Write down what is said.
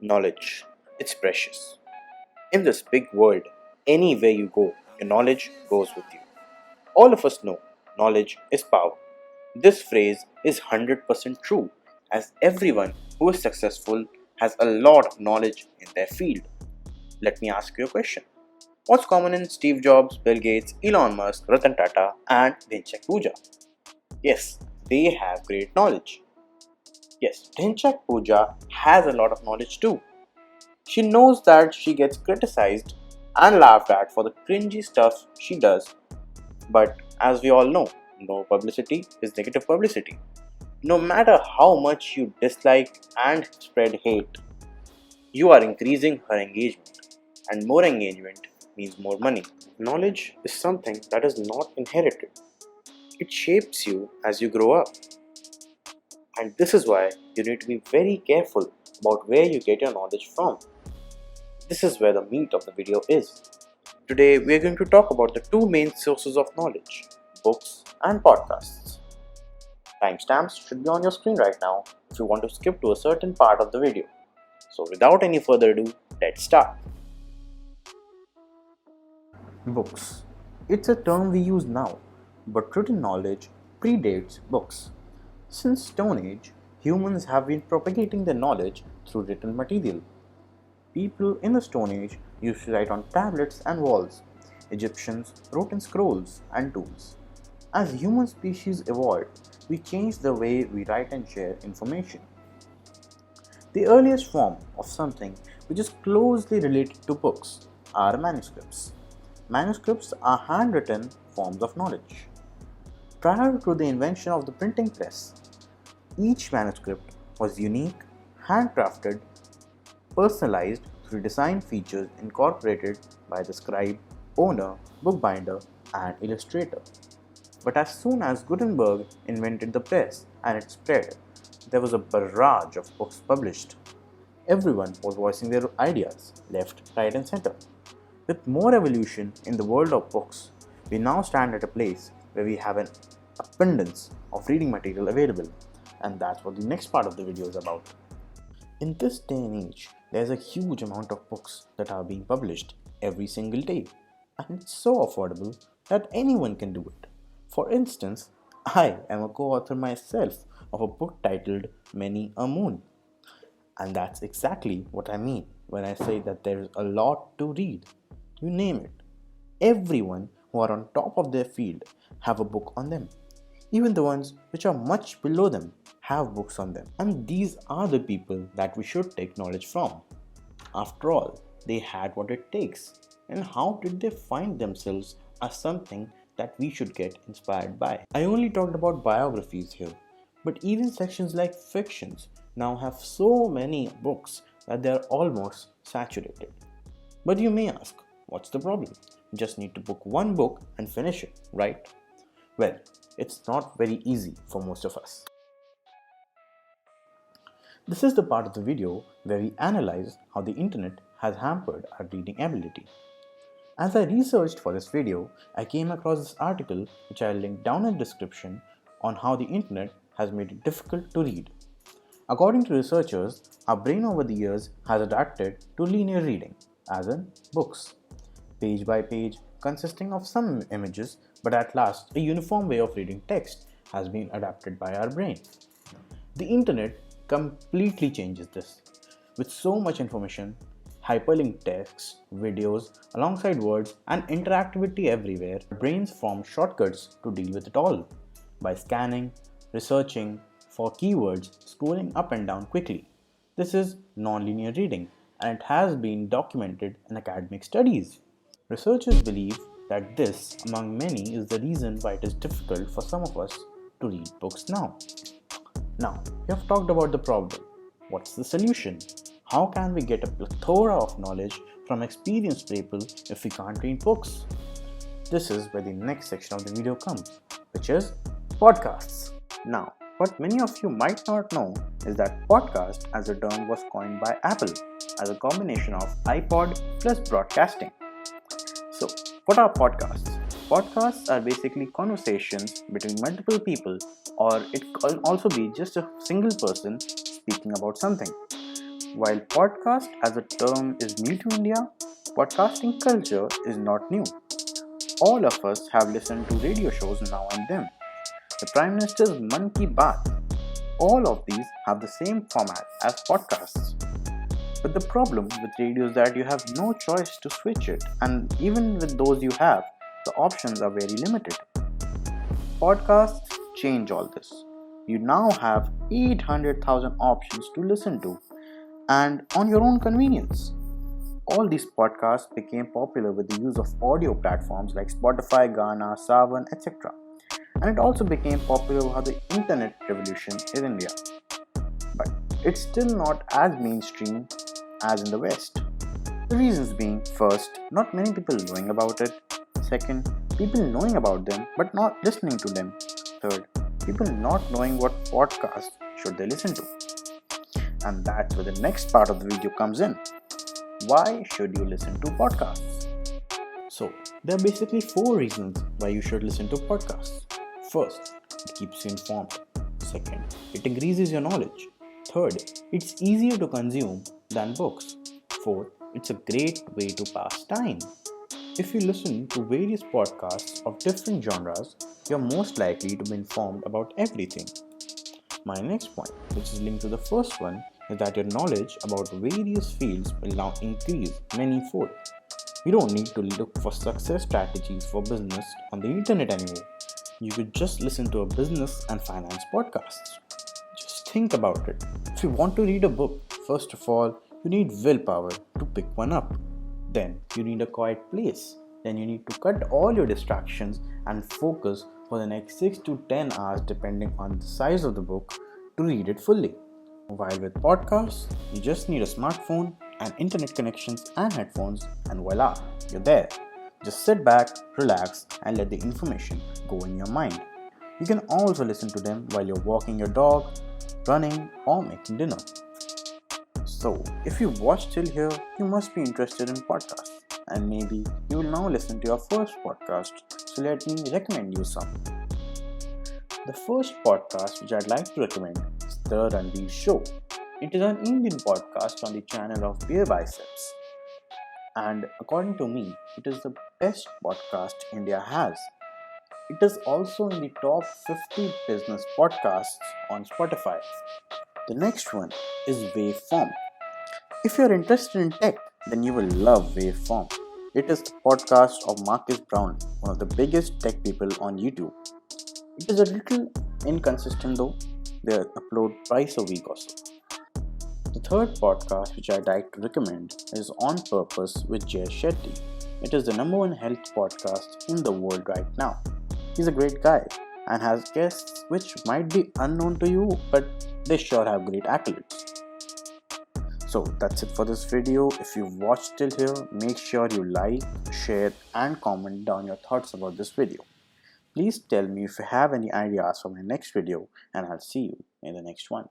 Knowledge, it's precious. In this big world, anywhere you go, your knowledge goes with you. All of us know knowledge is power. This phrase is 100% true, as everyone who is successful has a lot of knowledge in their field. Let me ask you a question. What's common in Steve Jobs, Bill Gates, Elon Musk, Ratan Tata, and Dhinchak Pooja? Yes, they have great knowledge. Yes, Dhinchak Pooja has a lot of knowledge too. She knows that she gets criticized and laughed at for the cringy stuff she does, but as we all know, no publicity is negative publicity. No matter how much you dislike and spread hate, you are increasing her engagement, and more engagement means more money. Knowledge is something that is not inherited, it shapes you as you grow up. And this is why you need to be very careful about where you get your knowledge from. This is where the meat of the video is. Today we are going to talk about the two main sources of knowledge, books and podcasts. Timestamps should be on your screen right now if you want to skip to a certain part of the video. So without any further ado, let's start. Books. It's a term we use now, but written knowledge predates books. Since Stone Age, humans have been propagating their knowledge through written material. People in the Stone Age used to write on tablets and walls. Egyptians wrote in scrolls and tombs. As human species evolved, we changed the way we write and share information. The earliest form of something which is closely related to books are manuscripts. Manuscripts are handwritten forms of knowledge. Prior to the invention of the printing press, each manuscript was unique, handcrafted, personalized through design features incorporated by the scribe, owner, bookbinder, and illustrator. But as soon as Gutenberg invented the press and it spread, there was a barrage of books published. Everyone was voicing their ideas, left, right, and center. With more evolution in the world of books, we now stand at a place where we have an abundance of reading material available, and that's what the next part of the video is about. In this day and age, there's a huge amount of books that are being published every single day, and it's so affordable that anyone can do it. For instance, I am a co-author myself of a book titled Many a Moon, and that's exactly what I mean when I say that there's a lot to read. You name it. Everyone who are on top of their field have a book on them. Even the ones which are much below them have books on them. And these are the people that we should take knowledge from. After all, they had what it takes. And how did they find themselves as something that we should get inspired by? I only talked about biographies here, but even sections like fictions now have so many books that they are almost saturated. But you may ask, what's the problem? You just need to book one book and finish it, right? Well, it's not very easy for most of us. This is the part of the video where we analyze how the internet has hampered our reading ability. As I researched for this video, I came across this article which I'll link down in the description on how the internet has made it difficult to read. According to researchers, our brain over the years has adapted to linear reading, as in books, page by page, consisting of some images, but at last a uniform way of reading text has been adapted by our brain. The internet completely changes this. With so much information, hyperlinked text, videos, alongside words, and interactivity everywhere, our brains form shortcuts to deal with it all by scanning, researching for keywords, scrolling up and down quickly. This is nonlinear reading, and it has been documented in academic studies. Researchers believe that this, among many, is the reason why it is difficult for some of us to read books now. Now, we have talked about the problem. What's the solution? How can we get a plethora of knowledge from experienced people if we can't read books? This is where the next section of the video comes, which is podcasts. Now, what many of you might not know is that podcast as a term was coined by Apple as a combination of iPod plus broadcasting. So, what are podcasts? Podcasts are basically conversations between multiple people, or it can also be just a single person speaking about something. While podcast as a term is new to India, podcasting culture is not new. All of us have listened to radio shows now and then. The Prime Minister's Man Ki Baat. All of these have the same format as podcasts. But the problem with radio is that you have no choice to switch it, and even with those you have, the options are very limited. Podcasts change all this. You now have 800,000 options to listen to, and on your own convenience. All these podcasts became popular with the use of audio platforms like Spotify, Gaana, Savan, etc. And it also became popular with how the internet revolution in India. But it's still not as mainstream as in the West. The reasons being, first, not many people knowing about it. Second, people knowing about them but not listening to them. Third, people not knowing what podcast should they listen to. And that's where the next part of the video comes in. Why should you listen to podcasts? So, there are basically 4 reasons why you should listen to podcasts. First, it keeps you informed. Second, it increases your knowledge. Third, it's easier to consume than books. Fourth, it's a great way to pass time. If you listen to various podcasts of different genres, you're most likely to be informed about everything. My next point, which is linked to the first one, is that your knowledge about various fields will now increase many-fold. You don't need to look for success strategies for business on the internet anymore. You could just listen to a business and finance podcasts. Just think about it. If you want to read a book, first of all, you need willpower to pick one up. Then you need a quiet place. Then you need to cut all your distractions and focus for the next 6 to 10 hours depending on the size of the book to read it fully. While with podcasts, you just need a smartphone and internet connections and headphones, and voila, you're there. Just sit back, relax, and let the information go in your mind. You can also listen to them while you're walking your dog, running, or making dinner. So, if you watched till here, you must be interested in podcasts, and maybe you will now listen to your first podcast, so let me recommend you some. The first podcast which I'd like to recommend is The Ranveer Show. It is an Indian podcast on the channel of Beer Biceps. And according to me, it is the best podcast India has. It is also in the top 50 business podcasts on Spotify. The next one is WAVEFORM. If you're interested in tech, then you will love WAVEFORM. It is the podcast of Marcus Brown, one of the biggest tech people on YouTube. It is a little inconsistent though. They upload twice a week or so. The third podcast which I'd like to recommend is On Purpose with SHETTY. It is the #1 health podcast in the world right now. He's a great guy and has guests which might be unknown to you, but they sure have great accolades. So that's it for this video. If you watched till here, make sure you like, share and comment down your thoughts about this video. Please tell me if you have any ideas for my next video, and I'll see you in the next one.